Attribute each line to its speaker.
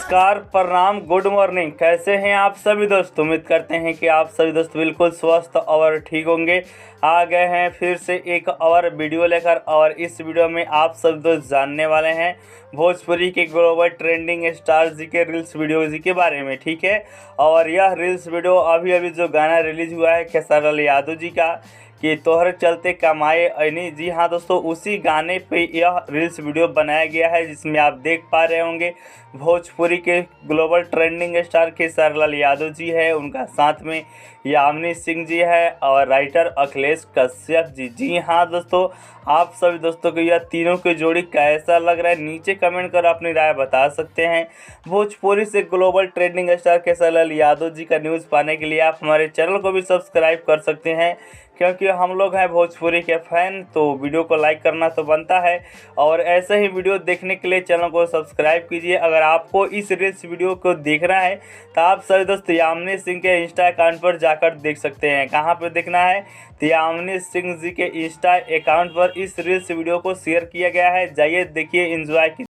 Speaker 1: नमस्कार, प्रणाम, good morning. कैसे हैं आप सभी दोस्त? उम्मीद करते हैं कि आप सभी दोस्त बिल्कुल स्वस्थ और ठीक होंगे। आ गए हैं फिर से एक और वीडियो लेकर, और इस वीडियो में आप सभी दोस्त जानने वाले हैं भोजपुरी के ग्लोबल ट्रेंडिंग स्टार जी के रील्स वीडियो जी के बारे में। ठीक है, और यह रील्स वीडियो अभी जो गाना रिलीज हुआ है खेसारी लाल यादव जी का कि तोहरे चलते कमाए ऐनी, जी हाँ दोस्तों, उसी गाने पे यह रील्स वीडियो बनाया गया है, जिसमें आप देख पा रहे होंगे भोजपुरी के global trending star Khesari Lal Yadav ji है, उनका साथ में यामिनी सिंह जी है और राइटर अखिलेश कश्यप जी। जी हाँ दोस्तों, आप सभी दोस्तों को यह तीनों की जोड़ी कैसा लग रहा है नीचे कमेंट कर अपनी राय बता सकते हैं। भोजपुरी से global trending star Khesari Lal Yadav ji का न्यूज़ पाने के लिए आप हमारे चैनल को भी सब्सक्राइब कर सकते हैं, क्योंकि हम लोग हैं भोजपुरी के फैन, तो वीडियो को लाइक करना तो बनता है। और ऐसे ही वीडियो देखने के लिए चैनल को सब्सक्राइब कीजिए। अगर आपको इस रील्स वीडियो को देखना है तो आप सभी दोस्त यामिनी सिंह के इंस्टा अकाउंट पर जाकर देख सकते हैं। कहाँ पर देखना है? तो यामिनी सिंह जी के इंस्टा अकाउंट पर इस रील्स वीडियो को शेयर किया गया है। जाइए देखिए, एंजॉय कीजिए।